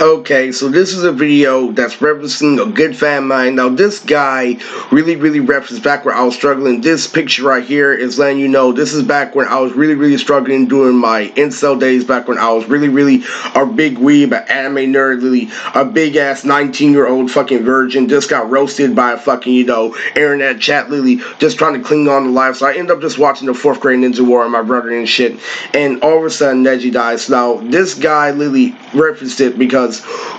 Okay, so this is a video that's referencing a good fan of mine. Now, this guy really references back where I was struggling. This picture right here is letting you know this is back when I was really struggling during my incel days, back when I was really a big weeb, an anime nerd, really a big ass 19-year-old fucking virgin. Just got roasted by a fucking, internet chat, literally just trying to cling on to life. So I ended up just watching the 4th grade Ninja War with my brother and shit. And all of a sudden, Neji dies. Now, this guy literally referenced it because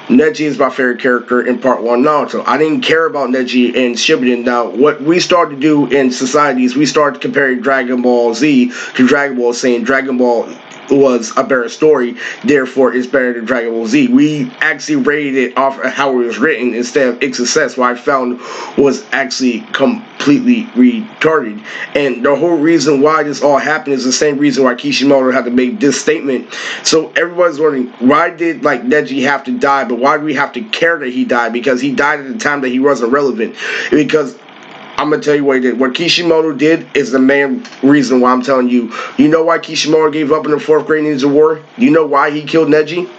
Neji is my favorite character in Part 1 Naruto. I didn't care about Neji and Shippuden. Now, what we started to do in society is we started comparing Dragon Ball Z to Dragon Ball, saying Dragon Ball was a better story, therefore it's better than Dragon Ball Z. We actually rated it off of how it was written instead of its success, what I found was actually completely retarded. And the whole reason why this all happened is the same reason why Kishimoto had to make this statement. So everybody's wondering, why did Neji have to die, but why do we have to care that he died? Because he died at the time that he wasn't relevant. Because I'm going to tell you what he did. What Kishimoto did is the main reason why I'm telling you. You know why Kishimoto gave up in the 4th grade Ninja War? You know why he killed Neji?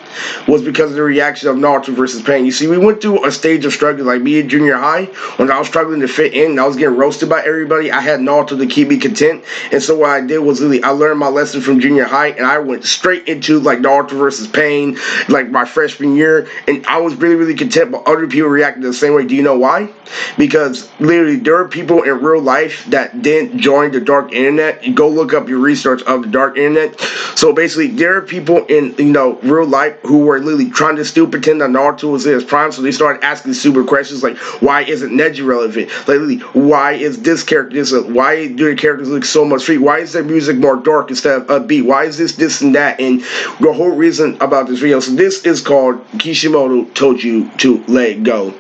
Was because of the reaction of Naruto versus Pain. You see, we went through a stage of struggle, like me in junior high, when I was struggling to fit in and I was getting roasted by everybody. I had Naruto to keep me content, and so what I did was I learned my lesson from junior high, and I went straight into Naruto versus Pain, my freshman year, and I was really content, but other people reacted the same way. Do you know why? Because literally there are people in real life that didn't join the dark internet. You go look up your research of the dark internet. So basically there are people in real life who were literally trying to still pretend that Naruto was in his prime, so they started asking stupid questions like, why isn't Neji relevant? Literally, why is this character this? Why do the characters look so much free? Why is their music more dark instead of upbeat? Why is this and that? And the whole reason about this video, so this is called Kishimoto Told You to Let Go.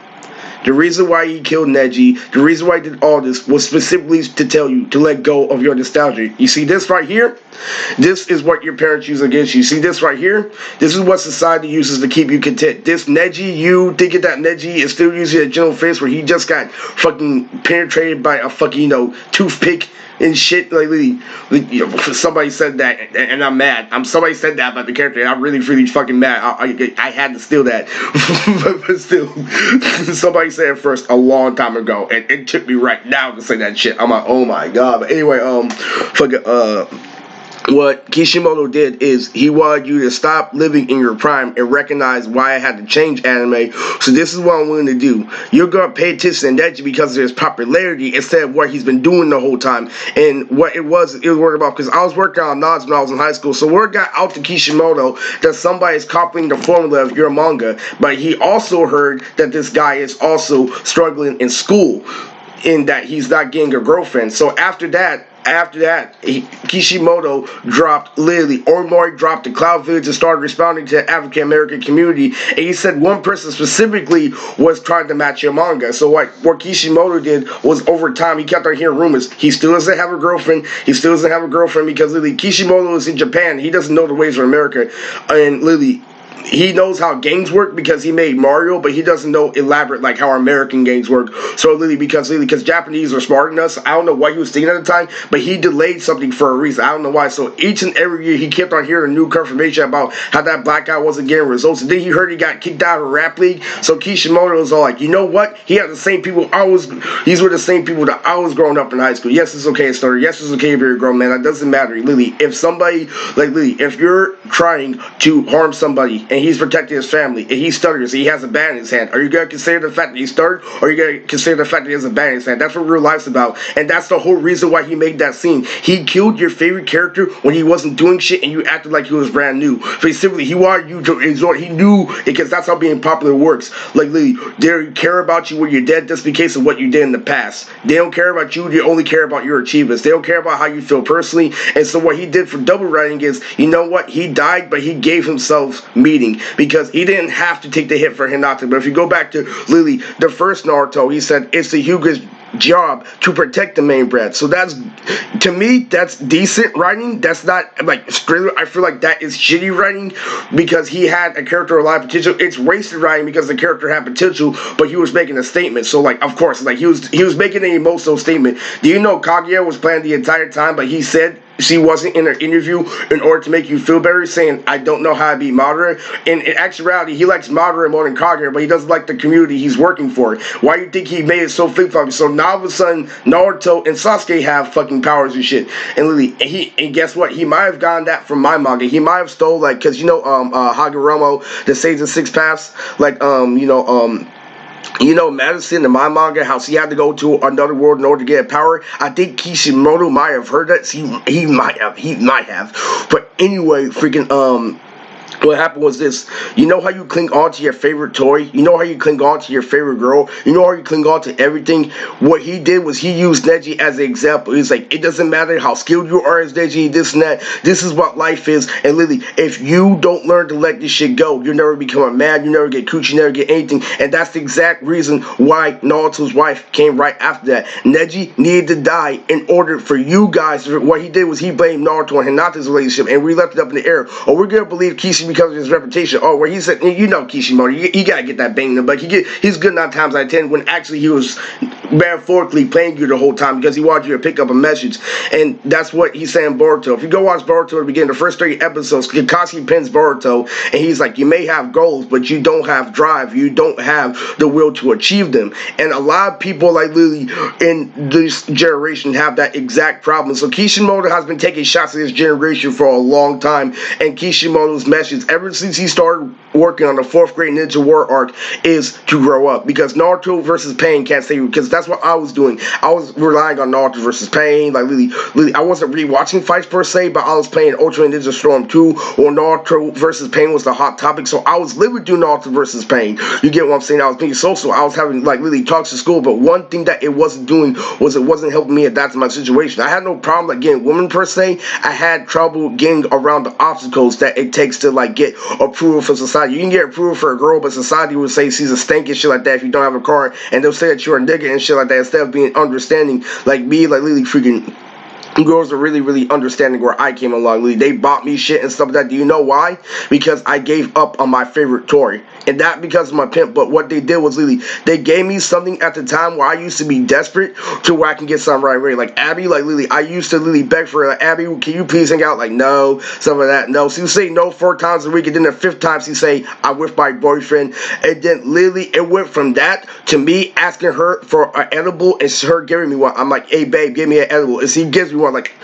The reason why he killed Neji, the reason why he did all this was specifically to tell you to let go of your nostalgia. You see this right here? This is what your parents use against you. See this right here? This is what society uses to keep you content. This Neji, you thinking that Neji is still using a general face where he just got fucking penetrated by a fucking, toothpick and shit. Somebody said that, and I'm mad. Somebody said that about the character, and I'm really fucking mad. I had to steal that, but still, somebody said it first a long time ago, and it took me right now to say that shit. I'm like, oh my god. But anyway, what Kishimoto did is he wanted you to stop living in your prime and recognize why I had to change anime. So this is what I'm willing to do. You're going to pay attention to Neji because of his popularity instead of what he's been doing the whole time. And what it was worried about, because I was working on nods when I was in high school. So word got out to Kishimoto that somebody is copying the formula of your manga. But he also heard that this guy is also struggling in school, in that he's not getting a girlfriend. So after that, Kishimoto dropped Orimori dropped the Cloud Village and started responding to the African American community. And he said one person specifically was trying to match your manga. So what Kishimoto did was, over time, he kept on hearing rumors. He still doesn't have a girlfriend. He still doesn't have a girlfriend because Kishimoto is in Japan. He doesn't know the ways of America. And he knows how games work because he made Mario, but he doesn't know elaborate how our American games work. So because Japanese are smarter than us, I don't know what he was thinking at the time, but he delayed something for a reason. I don't know why. So each and every year he kept on hearing new confirmation about how that black guy wasn't getting results. And then he heard he got kicked out of rap league. So Kishimoto was all like, you know what? He had the same people he's with the same people that I was growing up in high school. Yes, it's okay to stutter. Yes, it's okay if you're a grown man. That doesn't matter. If somebody if you're trying to harm somebody and he's protecting his family, and he stutters, he has a bat in his hand, are you going to consider the fact that he stuttered, or are you going to consider the fact that he has a bat in his hand? That's what real life's about, and that's the whole reason why he made that scene. He killed your favorite character when he wasn't doing shit, and you acted like he was brand new. Specifically, he wanted you to exhort. He knew, because that's how being popular works. They care about you when you're dead just because of what you did in the past. They don't care about you. They only care about your achievements. They don't care about how you feel personally. And so what he did for double writing is, you know what? He died, but he gave himself meaning, because he didn't have to take the hit for Hinata. But if you go back to the first Naruto, he said it's the Hyuga's job to protect the main brand. So that's, to me, that's decent writing. That's not straight. I feel like that is shitty writing because he had a character with a lot of potential. It's wasted writing because the character had potential, but he was making a statement. So of course, he was making an emotional statement. Do you know Kaguya was planned the entire time, but he said she wasn't in an interview in order to make you feel better, saying, I don't know how to be Madara. And in actuality, he likes Madara more than Kagura, but he doesn't like the community he's working for. Why do you think he made it so flip-floppy? So now all of a sudden, Naruto and Sasuke have fucking powers and shit. And literally, and guess what? He might have gotten that from my manga. He might have stole, like, because, Hagoromo, the Sage of Six Paths, like, Madison in my manga, how she had to go to another world in order to get power. I think Kishimoto might have heard that. He might have. But anyway, what happened was this. You know how you cling on to your favorite toy? You know how you cling on to your favorite girl? You know how you cling on to everything? What he did was he used Neji as an example. He's like, it doesn't matter how skilled you are as Neji, this and that. This is what life is. And literally, if you don't learn to let this shit go, you'll never become a man. You never get coochie, you never get anything. And that's the exact reason why Naruto's wife came right after that. Neji needed to die in order for you guys. What he did was he blamed Naruto and Hinata's relationship, and we left it up in the air. Or we're gonna believe Kishi because of his reputation. Oh, where he said, Kishimoto, you gotta get that bang in the butt. He's good 9 times out of 10 when actually he was metaphorically playing you the whole time because he wanted you to pick up a message. And that's what he's saying Boruto. If you go watch Boruto at the beginning, the first 30 episodes, Kakashi pins Boruto, and he's like, you may have goals, but you don't have drive. You don't have the will to achieve them. And a lot of people, like literally in this generation, have that exact problem. So Kishimoto has been taking shots at this generation for a long time, and Kishimoto's message ever since he started working on the 4th grade Ninja War arc is to grow up, because Naruto versus Pain can't save you, because that's what I was doing. I was relying on Naruto versus Pain, like literally I wasn't rewatching fights per se, but I was playing Ultra Ninja Storm 2, or Naruto versus Pain was the hot topic, so I was literally doing Naruto versus Pain. You get what I'm saying? I was being social, I was having like literally talks to school, but one thing that it wasn't doing was it wasn't helping me adapt to my situation. I had no problem like getting women per se. I had trouble getting around the obstacles that it takes to like get approval from society. You can get approval for a girl, but society would say she's a stank and shit like that if you don't have a car, and they'll say that you're a nigga and shit like that instead of being understanding. Like me, like literally freaking girls are really, really understanding where I came along. Literally, they bought me shit and stuff like that. Do you know why? Because I gave up on my favorite toy. And that because of my pimp. But what they did was literally, they gave me something at the time where I used to be desperate to where I can get something right away. Like Abby, like literally, I used to literally beg for her, like, Abby, can you please hang out? Like, no, stuff like that. No. She would say no 4 times a week, and then the 5th time she say, I'm with my boyfriend. And then literally, it went from that to me asking her for an edible and her giving me one. I'm like, hey, babe, give me an edible. And she gives me one. Like,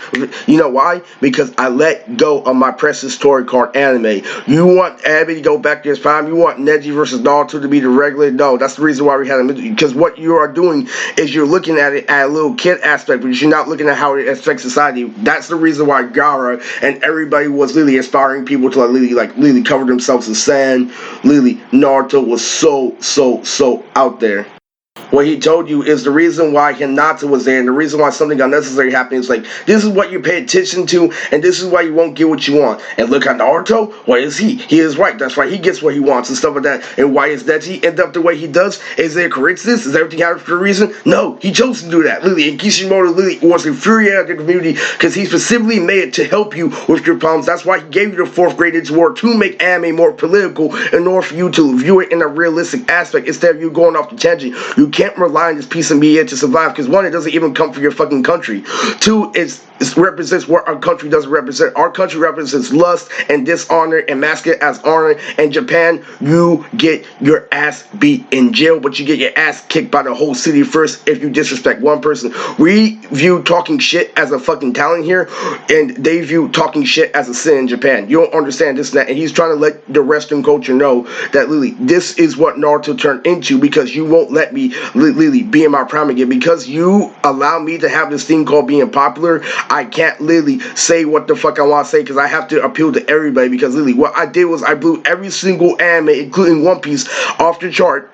you know why? Because I let go of my precious story called anime. You want Abby to go back to his prime? You want Neji versus Naruto to be the regular? No, that's the reason why we had him. Because what you are doing is you're looking at it at a little kid aspect, but you're not looking at how it affects society. That's the reason why Gaara and everybody was literally inspiring people to literally cover themselves in sand. Literally, Naruto was so out there. What he told you is the reason why Hinata was there, and the reason why something unnecessary happened is like, this is what you pay attention to, and this is why you won't get what you want. And look at Naruto, what is he? He is right, that's why he gets what he wants and stuff like that. And why is Neji end up the way he does? Is there a coincidence? Is everything happening for a reason? No, he chose to do that, literally. And Kishimoto literally was infuriated at the community because he specifically made it to help you with your problems. That's why he gave you the 4th grade Ninja War to make anime more political in order for you to view it in a realistic aspect instead of you going off the tangent. You can't rely on this piece of media to survive, because 1, it doesn't even come from your fucking country. 2, it represents what our country doesn't represent. Our country represents lust and dishonor and masculine as honor. In Japan, you get your ass beat in jail, but you get your ass kicked by the whole city first if you disrespect one person. We view talking shit as a fucking talent here, and they view talking shit as a sin in Japan. You don't understand this and that, and he's trying to let the Western culture know that literally this is what Naruto turned into, because you won't let me literally be in my prime again, because you allow me to have this thing called being popular. I can't literally say what the fuck I want to say, because I have to appeal to everybody, because literally what I did was I blew every single anime, including One Piece, off the chart.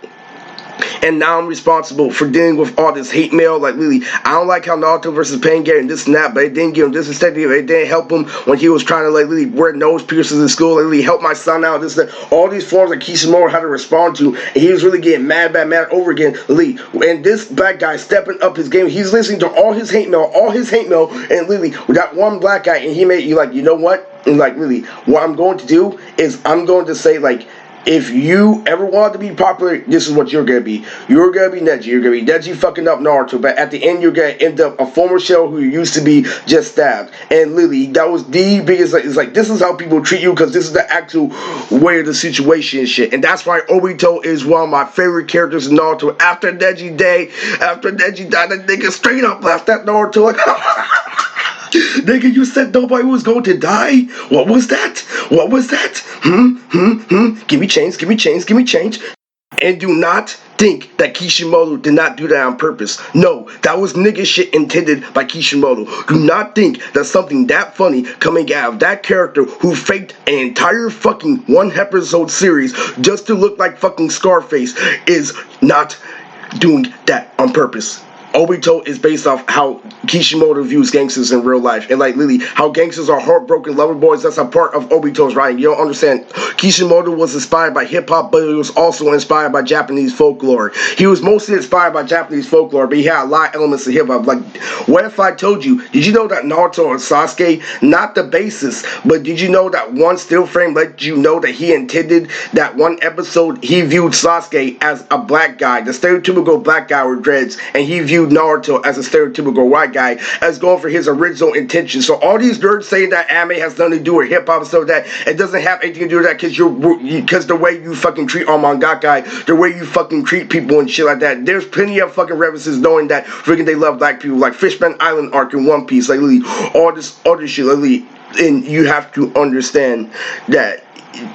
And now I'm responsible for dealing with all this hate mail. Like, really, I don't like how Naruto versus Pain getting this and that, but it didn't give him this instead. It didn't help him when he was trying to, like, really wear nose piercings in school. Like, really help my son out. This and that. All these forms that Kishimoto had to respond to, and he was really getting mad over again. Literally, and this black guy stepping up his game. He's listening to all his hate mail, and literally, we got one black guy, and he made you like, you know what? And like, really, what I'm going to do is I'm going to say, like, if you ever want to be popular, this is what you're gonna be. You're gonna be Neji. You're gonna be Neji fucking up Naruto, but at the end you're gonna end up a former shell who you used to be just stabbed. And Lily, that was the biggest. It's like this is how people treat you because this is the actual way of the situation and shit. And that's why Obito is one of my favorite characters in Naruto. After Neji Died, that nigga straight up laughed at Naruto like. Nigga, you said nobody was going to die? What was that? What was that? Give me change, give me change, give me change. And do not think that Kishimoto did not do that on purpose. No, that was nigga shit intended by Kishimoto. Do not think that something that funny coming out of that character who faked an entire fucking one episode series just to look like fucking Scarface is not doing that on purpose. Obito is based off how Kishimoto views gangsters in real life. And like Lily, how gangsters are heartbroken lover boys, that's a part of Obito's writing. You don't understand. Kishimoto was inspired by hip-hop, but he was also inspired by Japanese folklore. He was mostly inspired by Japanese folklore, but he had a lot of elements of hip-hop. Like, what if I told you, did you know that Naruto and Sasuke, not the basis, but did you know that one still frame let you know that he intended that one episode he viewed Sasuke as a black guy, the stereotypical black guy with dreads, and he viewed Naruto as a stereotypical white guy as going for his original intention. So all these nerds saying that anime has nothing to do with hip hop, so that it doesn't have anything to do with that because the way you fucking treat our mangaka, the way you fucking treat people and shit like that. There's plenty of fucking references knowing that freaking they love black people, like Fishman Island arc in One Piece, like literally all this other shit, like literally, and you have to understand that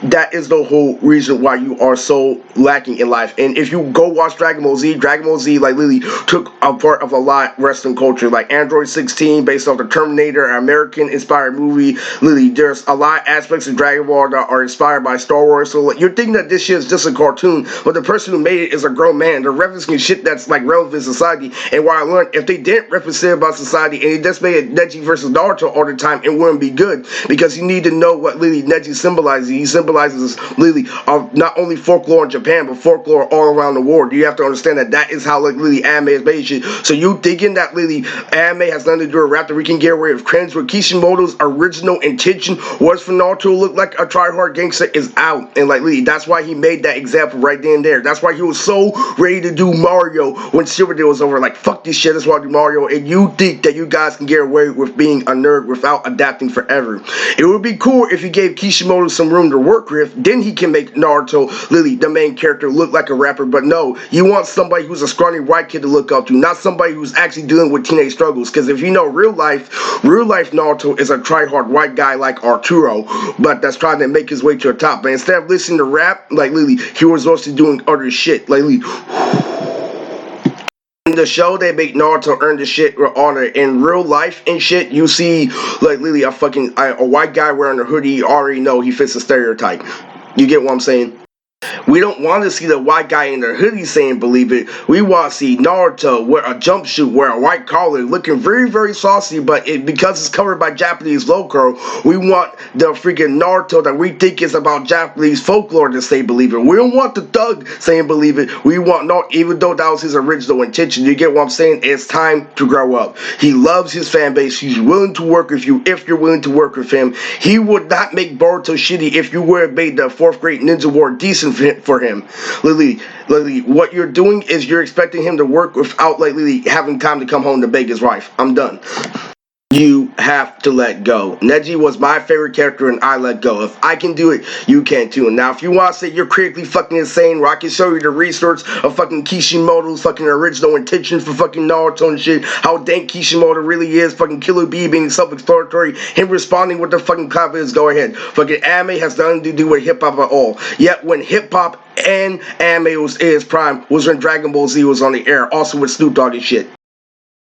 that is the whole reason why you are so lacking in life. And if you go watch Dragon Ball Z like literally took a part of a lot of Western culture, like Android 16 based off the Terminator, an American inspired movie. Literally, there's a lot of aspects of Dragon Ball that are inspired by Star Wars. So like, you're thinking that this shit is just a cartoon, but the person who made it is a grown man. They're referencing shit that's like relevant in society. And what I learned, if they didn't represent about society and they just made it Neji versus Naruto all the time, it wouldn't be good, because you need to know what literally Neji symbolizes. He symbolizes literally not only folklore in Japan, but folklore all around the world. You have to understand that that is how like literally anime is made shit. So you thinking that literally anime has nothing to do with rap, that we can get away with cringe, where Kishimoto's original intention was for Naruto to look like a try-hard gangster is out. And like literally, that's why he made that example right then and there. That's why he was so ready to do Mario when Silver Day was over. Like, fuck this shit, that's why I do Mario. And you think that you guys can get away with being a nerd without adapting forever. It would be cool if you gave Kishimoto some room to work with. Then he can make Naruto, literally the main character, look like a rapper. But no, you want somebody who's a scrawny white kid to look up to, not somebody who's actually dealing with teenage struggles. Because if you know real life Naruto is a try-hard white guy like Arturo, but that's trying to make his way to the top. But instead of listening to rap, like literally, he was also doing other shit. Like literally, in the show, they make Naruto earn the shit with honor. In real life and shit, you see like literally a white guy wearing a hoodie. You already know he fits the stereotype. You get what I'm saying? We don't want to see the white guy in the hoodie saying believe it. We want to see Naruto wear a jumpsuit, wear a white collar, looking very, very saucy, but because it's covered by Japanese logo, we want the freaking Naruto that we think is about Japanese folklore to say believe it. We don't want the thug saying believe it. We want not, even though that was his original intention. You get what I'm saying? It's time to grow up. He loves his fan base. He's willing to work with you if you're willing to work with him. He would not make Boruto shitty if you would have made the 4th grade ninja war decent for him. Literally, what you're doing is you're expecting him to work without like literally having time to come home to beg his wife. I'm done. You have to let go. Neji was my favorite character and I let go. If I can do it, you can too. And now if you want to say you're critically fucking insane, where I can show you the research of fucking Kishimoto's fucking original intention for fucking Naruto and shit, how dank Kishimoto really is, fucking Killer Bee being self-explanatory, him responding with the fucking confidence, go ahead. Fucking anime has nothing to do with hip-hop at all. Yet when hip-hop and anime was in its prime was when Dragon Ball Z was on the air, also with Snoop Dogg and shit.